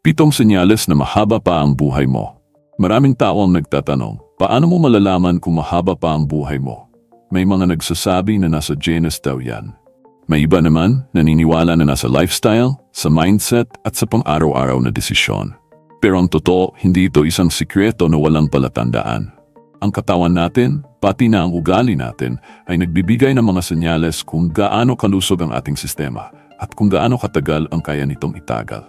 7 senyales na mahaba pa ang buhay mo. Maraming tao ang nagtatanong, paano mo malalaman kung mahaba pa ang buhay mo? May mga nagsasabi na nasa genes daw yan. May iba naman naniniwala na nasa lifestyle, sa mindset at sa pang-araw-araw na desisyon. Pero ang totoo, hindi ito isang sikreto na walang palatandaan. Ang katawan natin, pati na ang ugali natin, ay nagbibigay ng mga senyales kung gaano kalusog ang ating sistema at kung gaano katagal ang kaya nitong itagal.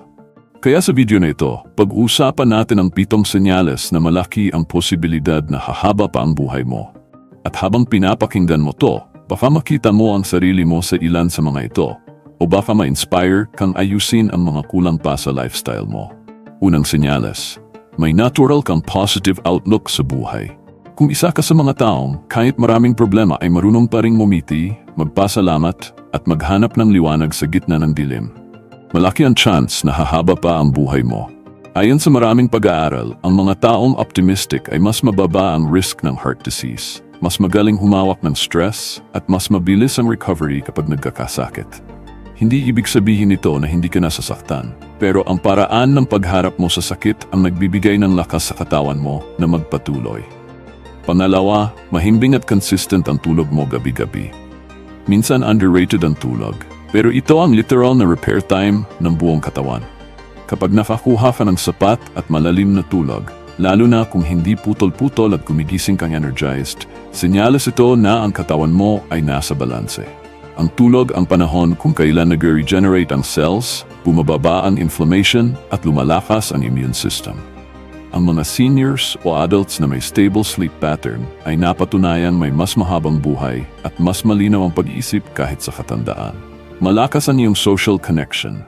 Kaya sa video na ito, pag-uusapan natin ang 7 senyales na malaki ang posibilidad na hahaba pa ang buhay mo. At habang pinapakinggan mo to, baka makita mo ang sarili mo sa ilan sa mga ito o baka ma-inspire kang ayusin ang mga kulang pa sa lifestyle mo. Unang senyales, may natural kang positive outlook sa buhay. Kung isa ka sa mga taong kahit maraming problema ay marunong pa ring ngumiti, magpasalamat at maghanap ng liwanag sa gitna ng dilim, malaki ang chance na hahaba pa ang buhay mo. Ayon sa maraming pag-aaral, ang mga taong optimistic ay mas mababa ang risk ng heart disease, mas magaling humawak ng stress, at mas mabilis ang recovery kapag nagkakasakit. Hindi ibig sabihin nito na hindi ka nasasaktan, pero ang paraan ng pagharap mo sa sakit ang nagbibigay ng lakas sa katawan mo na magpatuloy. Pangalawa, mahimbing at consistent ang tulog mo gabi-gabi. Minsan underrated ang tulog, pero ito ang literal na repair time ng buong katawan. Kapag nakakuha ka ng sapat at malalim na tulog, lalo na kung hindi putol-putol at gumigising kang energized, senyales ito na ang katawan mo ay nasa balanse. Ang tulog ang panahon kung kailan nag-regenerate ang cells, bumababa ang inflammation at lumalakas ang immune system. Ang mga seniors o adults na may stable sleep pattern ay napatunayang may mas mahabang buhay at mas malinaw ang pag-iisip kahit sa katandaan. Malakas ang iyong social connection.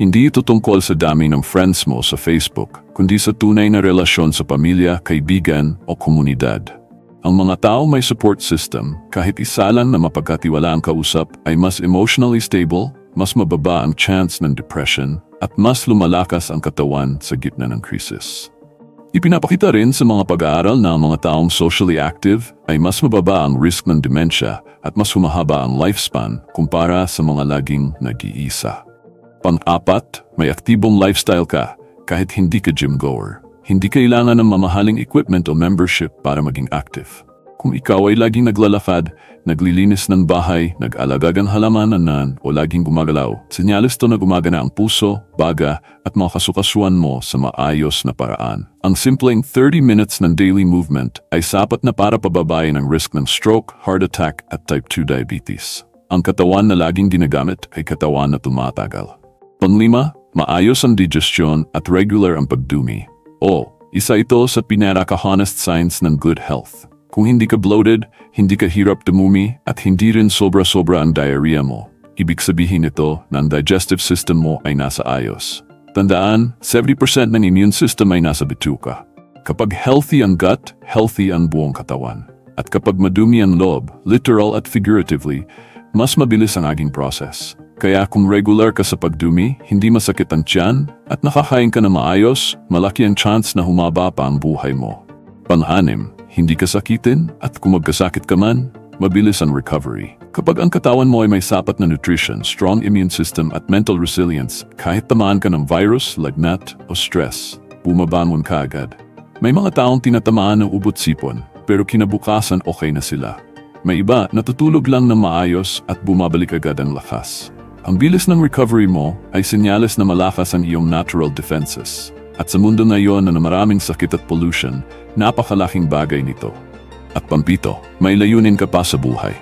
Hindi ito tungkol sa dami ng friends mo sa Facebook, kundi sa tunay na relasyon sa pamilya, kaibigan o komunidad. Ang mga tao may support system, kahit isa lang na mapagkatiwala ang kausap, ay mas emotionally stable, mas mababa ang chance ng depression, at mas lumalakas ang katawan sa gitna ng krisis. Ipinapakita rin sa mga pag-aaral na ang mga taong socially active ay mas mababa ang risk ng dementia at mas humahaba ang lifespan kumpara sa mga laging nag-iisa. Pang-apat, may aktibong lifestyle ka kahit hindi ka gym goer. Hindi kailangan ng mamahaling equipment o membership para maging active. Kung ikaw ay laging naglalakad, naglilinis ng bahay, nag-alagagang halamanan o laging gumagalaw, senyales to na gumagana ang puso, baga at mga kasukasuan mo sa maayos na paraan. Ang simpleng 30 minutes ng daily movement ay sapat na para pababayin ang risk ng stroke, heart attack at type 2 diabetes. Ang katawan na laging ginagamit ay katawan na tumatagal. Panglima, maayos ang digestion at regular ang pagdumi. Isa ito sa pinaka-honest signs ng good health. Kung hindi ka bloated, hindi ka hirap dumumi, at hindi rin sobra-sobra ang diarrhea mo, ibig sabihin ito na ang digestive system mo ay nasa ayos. Tandaan, 70% ng immune system ay nasa bituka. Kapag healthy ang gut, healthy ang buong katawan. At kapag madumi ang loob, literal at figuratively, mas mabilis ang aging process. Kaya kung regular ka sa pagdumi, hindi masakit ang tiyan, at nakakain ka na maayos, malaki ang chance na humaba pa ang buhay mo. Pang-anim, hindi ka sakitin, at kung magkasakit ka man, mabilis ang recovery. Kapag ang katawan mo ay may sapat na nutrition, strong immune system at mental resilience, kahit tamaan ka ng virus, lagnat o stress, bumabangon ka agad. May mga taong tinatamaan ng ubot-sipon, pero kinabukasan okay na sila. May iba natutulog lang ng maayos at bumabalik agad ang lakas. Ang bilis ng recovery mo ay senyales na malakas ang iyong natural defenses. At sa mundo ngayon na maraming sakit at pollution, napakalaking bagay nito. At pampito, may layunin ka pa sa buhay.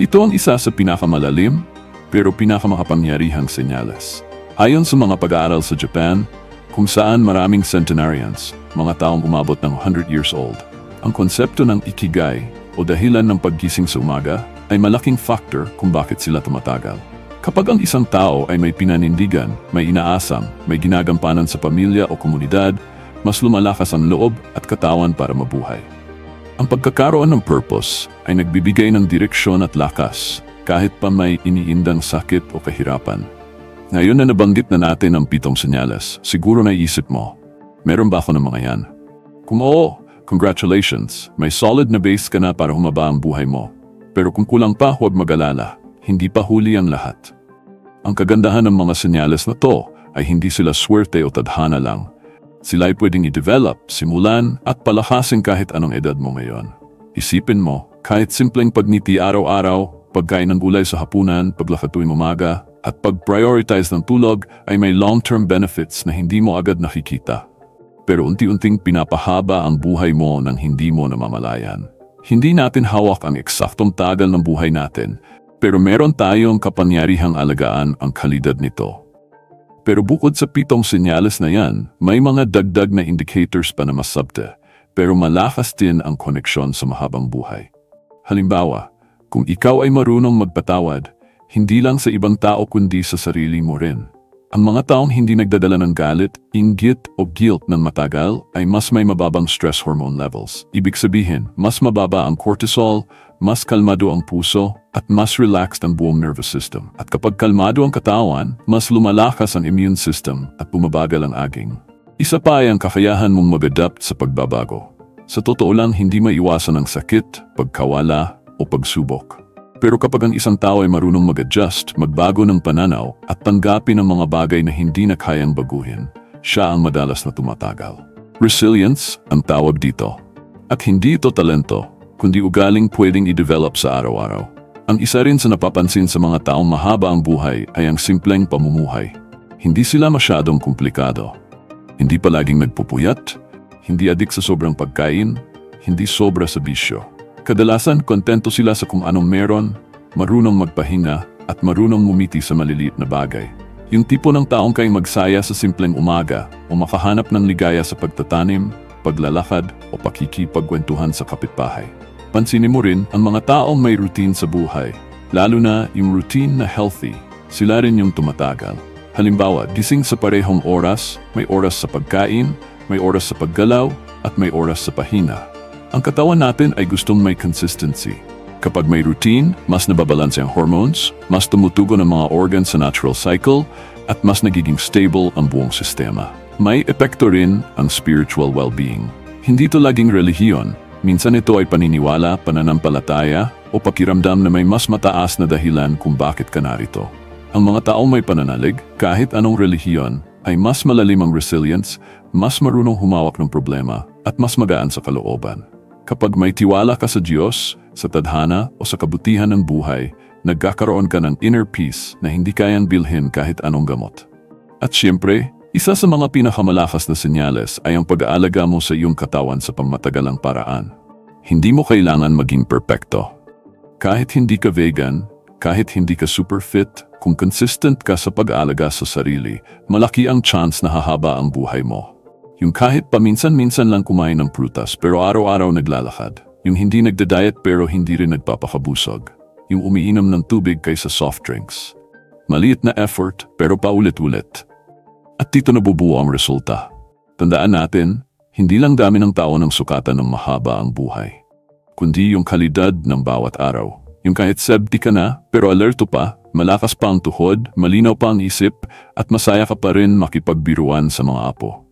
Ito ang isa sa pinakamalalim, pero pinakamakapangyarihang senyales. Ayon sa mga pag-aaral sa Japan, kung saan maraming centenarians, mga taong umabot ng 100 years old, ang konsepto ng ikigai o dahilan ng paggising sa umaga ay malaking factor kung bakit sila tumatagal. Kapag ang isang tao ay may pinanindigan, may inaasam, may ginagampanan sa pamilya o komunidad, mas lumalakas ang loob at katawan para mabuhay. Ang pagkakaroon ng purpose ay nagbibigay ng direksyon at lakas kahit pa may iniindang sakit o kahirapan. Ngayon na nabanggit na natin ang 7 senyales, siguro naisip mo, meron ba ako ng mga yan? Kung oo, congratulations, may solid na base ka na para humaba ang buhay mo. Pero kung kulang pa, huwag mag-alala, hindi pa huli ang lahat. Ang kagandahan ng mga senyales na to ay hindi sila swerte o tadhana lang. Sila ay pwedeng i-develop, simulan at palakasin kahit anong edad mo ngayon. Isipin mo, kahit simpleng pagngiti araw-araw, pagkain ng gulay sa hapunan, paglakad tuwing umaga, at pag-prioritize ng tulog ay may long-term benefits na hindi mo agad nakikita. Pero unti-unting pinapahaba ang buhay mo nang hindi mo namamalayan. Hindi natin hawak ang eksaktong tagal ng buhay natin, pero meron tayong kapangyarihang alagaan ang kalidad nito. Pero bukod sa 7 senyales na yan, may mga dagdag na indicators pa na masabte, pero malakas din ang koneksyon sa mahabang buhay. Halimbawa, kung ikaw ay marunong magpatawad, hindi lang sa ibang tao kundi sa sarili mo rin. Ang mga taong hindi nagdadala ng galit, inggit o guilt ng matagal ay mas may mababang stress hormone levels. Ibig sabihin, mas mababa ang cortisol, mas kalmado ang puso, at mas relaxed ang buong nervous system. At kapag kalmado ang katawan, mas lumalakas ang immune system at bumabagal ang aging. Isa pa ay ang kakayahan mong mag-adapt sa pagbabago. Sa totoo lang, hindi maiwasan ang sakit, pagkawala o pagsubok. Pero kapag ang isang tao ay marunong mag-adjust, magbago ng pananaw at tanggapin ang mga bagay na hindi na kayang baguhin, siya ang madalas na tumatagal. Resilience ang tawag dito. At hindi ito talento, kundi ugaling pwedeng i-develop sa araw-araw. Ang isa rin sa napapansin sa mga taong mahaba ang buhay ay ang simpleng pamumuhay. Hindi sila masyadong komplikado. Hindi palaging nagpupuyat, hindi adik sa sobrang pagkain, hindi sobra sa bisyo. Kadalasan, kontento sila sa kung anong meron, marunong magpahinga at marunong ngumiti sa maliliit na bagay. Yung tipo ng taong kayang magsaya sa simpleng umaga o makahanap ng ligaya sa pagtatanim, paglalakad o pakikipagkwentuhan sa kapitbahay. Pansinin mo rin ang mga taong may routine sa buhay, lalo na yung routine na healthy, sila rin yung tumatagal. Halimbawa, gising sa parehong oras, may oras sa pagkain, may oras sa paggalaw at may oras sa pahinga. Ang katawan natin ay gustong may consistency. Kapag may routine, mas nababalanse ang hormones, mas tumutugon ang mga organs sa natural cycle, at mas nagiging stable ang buong sistema. May epekto rin ang spiritual well-being. Hindi ito laging relihiyon. Minsan ito ay paniniwala, pananampalataya, o pakiramdam na may mas mataas na dahilan kung bakit ka narito. Ang mga taong may pananalig, kahit anong relihiyon, ay mas malalim ang resilience, mas marunong humawak ng problema, at mas magaan sa kalooban. Kapag may tiwala ka sa Diyos, sa tadhana o sa kabutihan ng buhay, nagkakaroon ka ng inner peace na hindi kayang bilhin kahit anong gamot. At siyempre, isa sa mga pinakamalakas na senyales ay ang pag-aalaga mo sa iyong katawan sa pangmatagalang paraan. Hindi mo kailangan maging perpekto. Kahit hindi ka vegan, kahit hindi ka super fit, kung consistent ka sa pag-aalaga sa sarili, malaki ang chance na hahaba ang buhay mo. Yung kahit paminsan-minsan lang kumain ng prutas pero araw-araw naglalakad. Yung hindi nagda-diet pero hindi rin nagpapakabusog. Yung umiinom ng tubig kaysa soft drinks. Maliit na effort pero paulit-ulit. At dito nabubuo ang resulta. Tandaan natin, hindi lang dami ng tao ng sukatan ng mahaba ang buhay, kundi yung kalidad ng bawat araw. Yung kahit 70 ka na pero alerto pa, malakas pa ang tuhod, malinaw pa ang isip, at masaya ka pa rin makipagbiruan sa mga apo.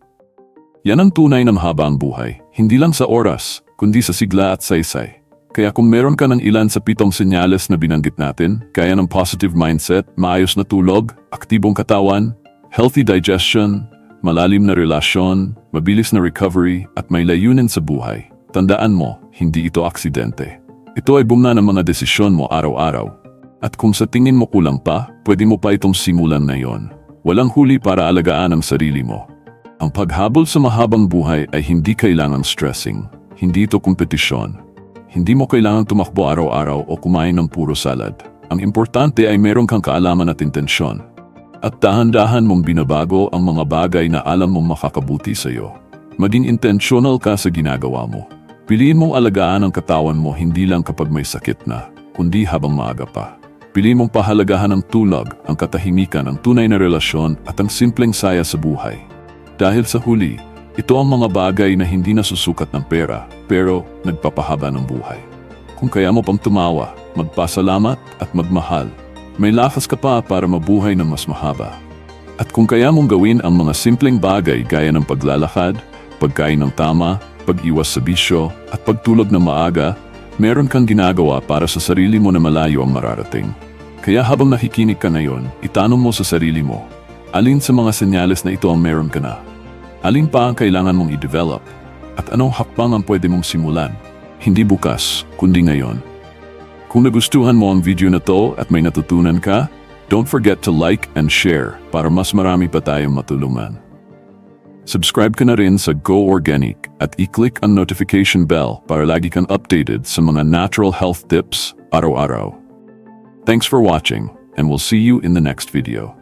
Yan ang tunay na mahaba ang buhay, hindi lang sa oras, kundi sa sigla at saysay. Kaya kung meron ka ng ilan sa 7 senyales na binanggit natin, kaya ng positive mindset, maayos na tulog, aktibong katawan, healthy digestion, malalim na relasyon, mabilis na recovery, at may layunin sa buhay, tandaan mo, hindi ito aksidente. Ito ay bumna ng mga desisyon mo araw-araw. At kung sa tingin mo kulang pa, pwede mo pa itong simulan na yon. Walang huli para alagaan ang sarili mo. Ang paghabol sa mahabang buhay ay hindi kailangang stressing. Hindi ito kompetisyon. Hindi mo kailangang tumakbo araw-araw o kumain ng puro salad. Ang importante ay meron kang kaalaman at intensyon. At dahan-dahan mong binabago ang mga bagay na alam mong makakabuti sa iyo. Maging intentional ka sa ginagawa mo. Piliin mong alagaan ang katawan mo hindi lang kapag may sakit na, kundi habang maaga pa. Piliin mong pahalagahan ang tulog, ang katahimikan, ang tunay na relasyon at ang simpleng saya sa buhay. Dahil sa huli, ito ang mga bagay na hindi nasusukat ng pera, pero nagpapahaba ng buhay. Kung kaya mo pang tumawa, magpasalamat at magmahal, may lakas ka pa para mabuhay ng mas mahaba. At kung kaya mong gawin ang mga simpleng bagay gaya ng paglalakad, pagkain ng tama, pag-iwas sa bisyo, at pagtulog na maaga, meron kang ginagawa para sa sarili mo na malayo ang mararating. Kaya habang nakikinig ka ngayon, itanong mo sa sarili mo, Alin sa mga senyales na ito ang meron ka na? Alin pa ang kailangan mong i-develop? At anong hakbang ang pwede mong simulan? Hindi bukas, kundi ngayon. Kung nagustuhan mo ang video na to at may natutunan ka, don't forget to like and share para mas marami pa tayong matulungan. Subscribe ka na rin sa Go Organic at i-click ang notification bell para lagi kang updated sa mga natural health tips araw-araw. Thanks for watching and we'll see you in the next video.